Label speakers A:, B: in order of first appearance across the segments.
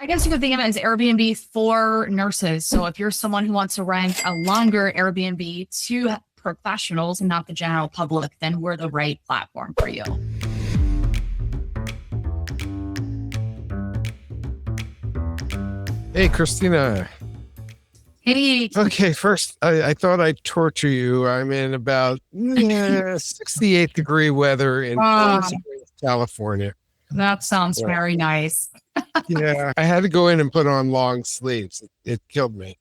A: I guess you could think of it as Airbnb for nurses. So if you're someone who wants to rent a longer Airbnb to professionals and not the general public, then we're the right platform for you.
B: Hey, Christina.
A: Hey,
B: Okay, first, I thought I'd torture you. I'm in about 68 degree weather in Palm
A: uh,
B: Springs, California.
A: that sounds
B: Yeah.
A: very nice.
B: Yeah, I had to go in and put on long sleeves. It killed me.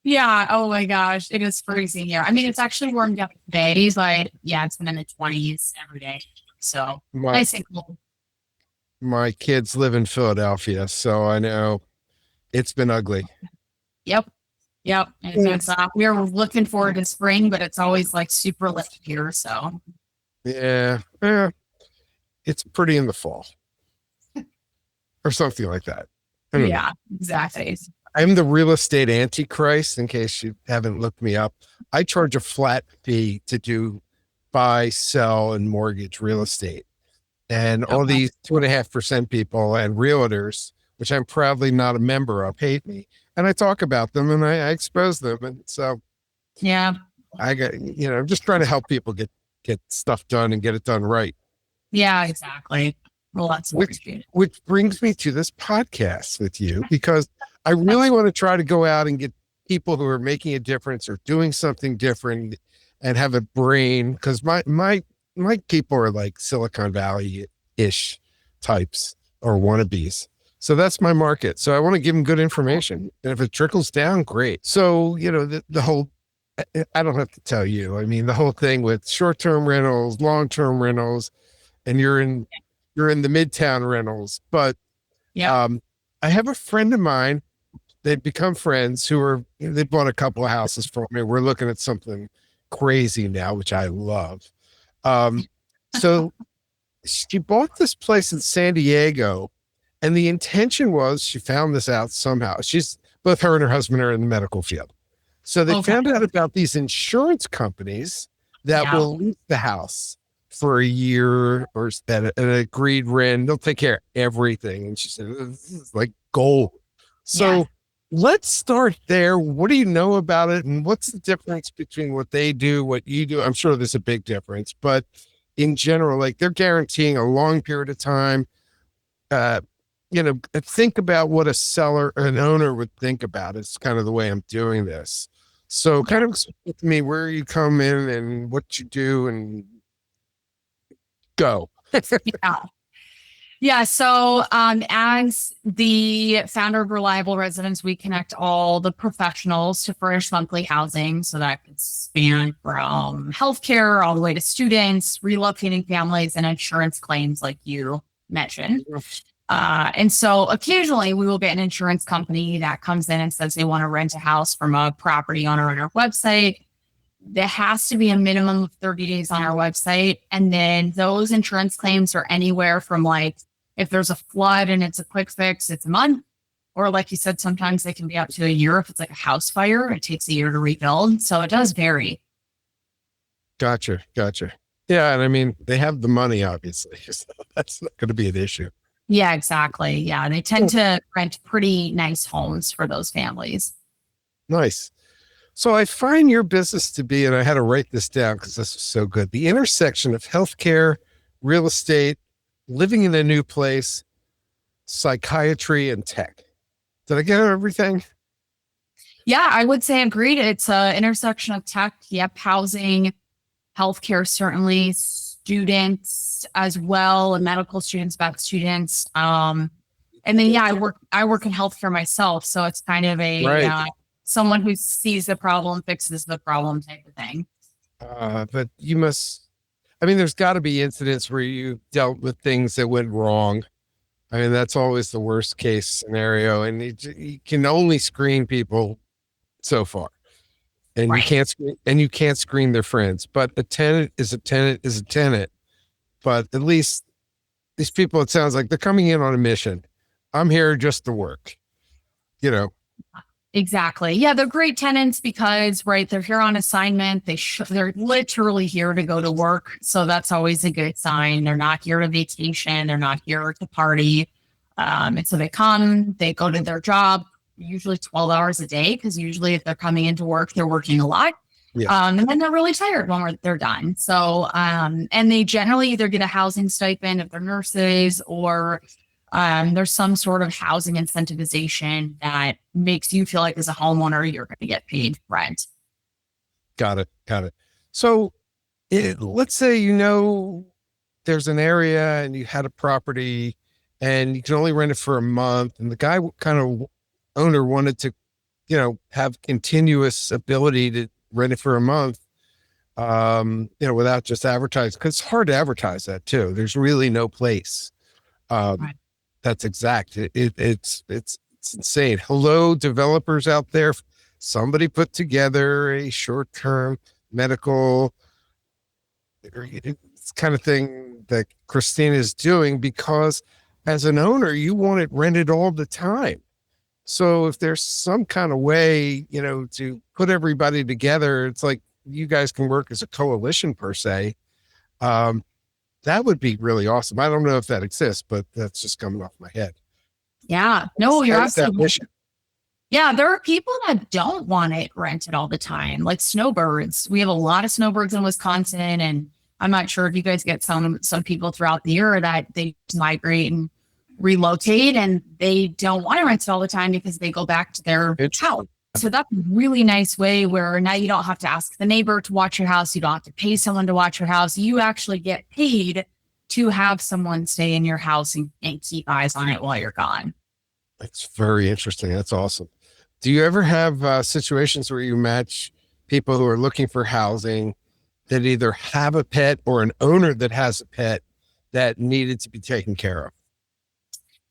A: Yeah. Oh my gosh. It is freezing here. I mean, it's actually warmed up today. But yeah, it's been in the 20s every day. So
B: My
A: nice and cool.
B: my kids live in Philadelphia, so I know it's been ugly.
A: Yep. Yep. And it's, we're looking forward to spring, but it's always like super late here. So
B: Yeah, it's pretty in the fall or something like that. I don't know.
A: yeah, exactly.
B: I'm the real estate antichrist, in case you haven't looked me up. I charge a flat fee to do buy, sell, and mortgage real estate. And all
A: Okay.
B: these 2.5% people and realtors, which I'm proudly not a member of, hate me. And I talk about them and I expose them. And so
A: Yeah.
B: I got, I'm just trying to help people get stuff done and get it done right.
A: Yeah, exactly. Well, that's
B: Which brings me to this podcast with you, because I really want to try to go out and get people who are making a difference or doing something different and have a brain. Because my people are like Silicon Valley-ish types or wannabes. So that's my market. So I want to give them good information. And if it trickles down, great. So, the whole, I don't have to tell you. I mean, the whole thing with short-term rentals, long-term rentals, and you're in the midtown rentals. But
A: yeah.
B: I have a friend of mine, they've become friends they bought a couple of houses for me. We're looking at something crazy now, which I love. So she bought this place in San Diego, and the intention was, she found this out somehow. Both her and her husband are in the medical field. So they found out about these insurance companies that will lease the house for a year or at an agreed rent. They'll take care of everything. And she said, this is like gold. So let's start there. What do you know about it? And what's the difference between what they do, what you do? I'm sure there's a big difference, but in general, like, they're guaranteeing a long period of time. Think about what a seller or an owner would think about. It's kind of the way I'm doing this. So kind of explain to me where you come in and what you do and go.
A: Yeah. Yeah. So as the founder of Reliable Residence, we connect all the professionals to furnish monthly housing. So that could span from healthcare all the way to students, relocating families, and insurance claims like you mentioned. And so occasionally we will get an insurance company that comes in and says they want to rent a house from a property owner on our website. There has to be a minimum of 30 days on our website. And then those insurance claims are anywhere from, like, if there's a flood and it's a quick fix, it's a month. Or like you said, sometimes they can be up to a year. If it's like a house fire, it takes a year to rebuild. So it does vary.
B: Gotcha. Yeah. And I mean, they have the money, obviously. So that's not going to be an issue.
A: Yeah, exactly. Yeah. They tend to rent pretty nice homes for those families.
B: Nice. So I find your business to be, and I had to write this down because this was so good, the intersection of healthcare, real estate, living in a new place, psychiatry, and tech. Did I get everything?
A: Yeah, I would say agreed. It's an intersection of tech, housing, healthcare, certainly, students as well, and medical students, vet students. And then, I work in healthcare myself. So it's kind of a, someone who sees the problem, fixes the problem type of thing.
B: But there's got to be incidents where you dealt with things that went wrong. I mean, that's always the worst case scenario. And you can only screen people so far. And you can't screen their friends. But a tenant is a tenant is a tenant. But at least these people, it sounds like they're coming in on a mission. I'm here just to work,
A: Exactly. Yeah, they're great tenants because, they're here on assignment. They're literally here to go to work. So that's always a good sign. They're not here to vacation. They're not here to party. And so they come, they go to their job, usually 12 hours a day, because usually if they're coming into work, they're working a lot.
B: Yeah.
A: And then they're really tired when they're done. So, and they generally either get a housing stipend if they're nurses, or there's some sort of housing incentivization that makes you feel like as a homeowner, you're going to get paid rent.
B: Got it. Got it. So let's say, there's an area and you had a property and you can only rent it for a month, and the guy kind of owner wanted to, have continuous ability to rent it for a month, without just advertising, because it's hard to advertise that too. There's really no place.
A: Right.
B: That's exact. It's insane. Hello, developers out there. Somebody put together a short-term medical, it's kind of thing that Christina is doing, because as an owner, you want it rented all the time. So if there's some kind of way, to put everybody together, it's like you guys can work as a coalition per se. That would be really awesome. I don't know if that exists, but that's just coming off my head.
A: Yeah. No, you're absolutely.
B: That
A: Yeah, there are people that don't want it rented all the time, like snowbirds. We have a lot of snowbirds in Wisconsin, and I'm not sure if you guys get some people throughout the year that they migrate and relocate, and they don't want to rent it all the time because they go back to their house. So that's a really nice way where now you don't have to ask the neighbor to watch your house. You don't have to pay someone to watch your house. You actually get paid to have someone stay in your house and keep eyes on it while you're gone.
B: That's very interesting. That's awesome. Do you ever have situations where you match people who are looking for housing that either have a pet or an owner that has a pet that needed to be taken care of?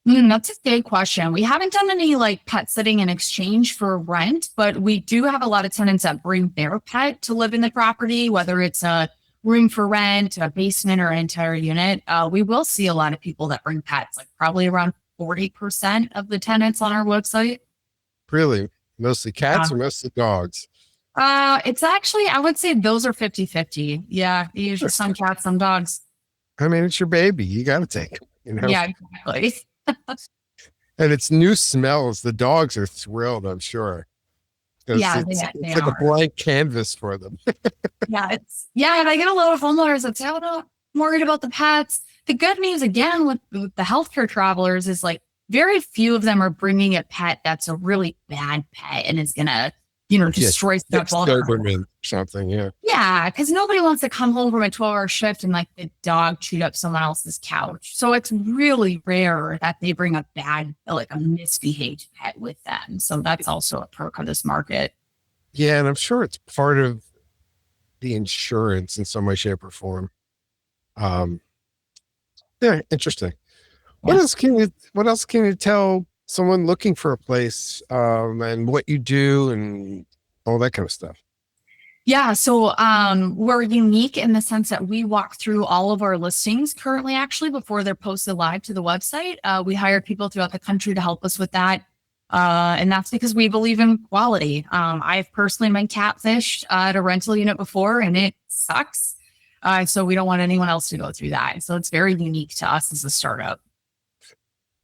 A: That's a good question. We haven't done any like pet sitting in exchange for rent, but we do have a lot of tenants that bring their pet to live in the property, whether it's a room for rent, a basement, or an entire unit. We will see a lot of people that bring pets, like probably around 40% of the tenants on our website.
B: Really? Mostly cats or mostly dogs?
A: It's actually, I would say those are 50-50. Yeah. Usually some cats, some dogs.
B: I mean, it's your baby. You got to take it,
A: Yeah, exactly.
B: And it's new smells. The dogs are thrilled, I'm sure.
A: Yeah,
B: it's
A: they
B: like
A: are.
B: a blank canvas for them.
A: And I get a lot of homeowners that say, "Oh no, I'm worried about the pets." The good news again with the healthcare travelers is like very few of them are bringing a pet that's a really bad pet and is gonna, destroy stuff.
B: Something, yeah.
A: Yeah, because nobody wants to come home from a 12-hour shift and like the dog chewed up someone else's couch. So it's really rare that they bring a misbehaved pet with them. So that's also a perk of this market.
B: Yeah, and I'm sure it's part of the insurance in some way, shape, or form. Yeah, interesting. What else can you tell someone looking for a place, and what you do and all that kind of stuff?
A: Yeah, so we're unique in the sense that we walk through all of our listings currently, actually, before they're posted live to the website. We hire people throughout the country to help us with that. And that's because we believe in quality. I've personally been catfished at a rental unit before, and it sucks. So we don't want anyone else to go through that. So it's very unique to us as a startup.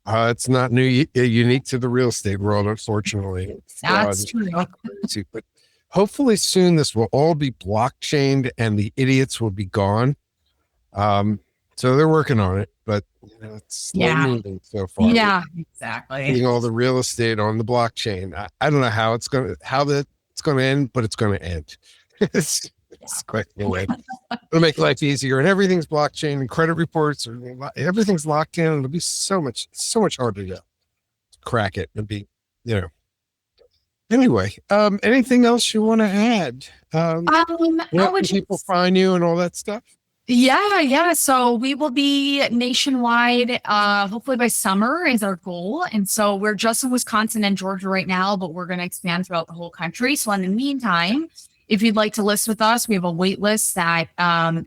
B: It's not unique to the real estate world, unfortunately.
A: That's true.
B: Crazy, but hopefully soon this will all be blockchained and the idiots will be gone. So they're working on it, but it's slow moving so far.
A: Yeah, exactly.
B: Getting all the real estate on the blockchain. I don't know how it's going to end, but it's going to end. It's quite the way. It'll make life easier, and everything's blockchain, and credit reports everything's locked in. It'll be so much harder to crack it and be, Anyway, anything else you want to add? Where can people find you and all that stuff?
A: Yeah. So we will be nationwide, hopefully by summer is our goal. And so we're just in Wisconsin and Georgia right now, but we're going to expand throughout the whole country. So in the meantime, if you'd like to list with us, we have a wait list that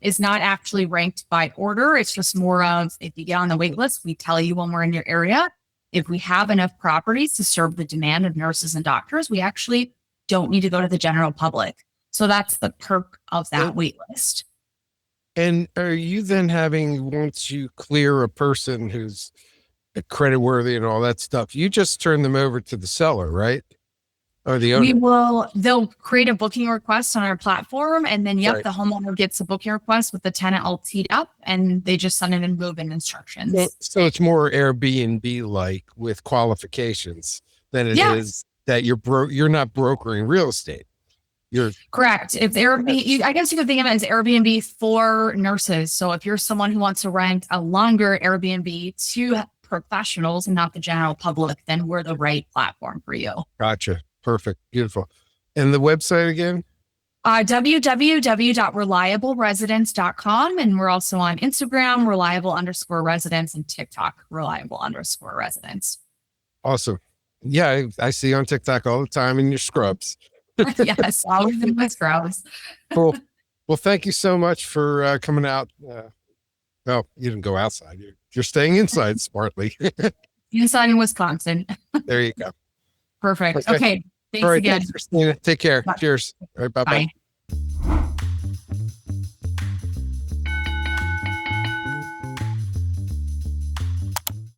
A: is not actually ranked by order. It's just more of, if you get on the wait list, we tell you when we're in your area. If we have enough properties to serve the demand of nurses and doctors, we actually don't need to go to the general public. So that's the perk of that wait list.
B: And are you then once you clear a person who's credit worthy and all that stuff. You just turn them over to the seller, right? Or the owner.
A: They'll create a booking request on our platform, and then
B: Right.
A: the homeowner gets a booking request with the tenant all teed up, and they just send in move-in instructions.
B: So it's more Airbnb like with qualifications than it is that you're not brokering real estate. You're
A: correct. If Airbnb, I guess you could think of it as Airbnb for nurses. So if you're someone who wants to rent a longer Airbnb to professionals and not the general public, then we're the right platform for you.
B: Gotcha. Perfect. Beautiful. And the website again?
A: www.reliableresidence.com. And we're also on Instagram, reliable_residence, and TikTok, reliable_residence.
B: Awesome. Yeah, I see you on TikTok all the time in your scrubs.
A: Yes, always in my scrubs.
B: Cool. Well, thank you so much for coming out. Well, you didn't go outside. You're staying inside smartly.
A: Inside in Wisconsin.
B: There you go.
A: Perfect. Okay. Thanks
B: All right,
A: again.
B: thanks, Christina. Take care.
A: Bye.
B: Cheers. All right. Bye-bye.
A: Bye.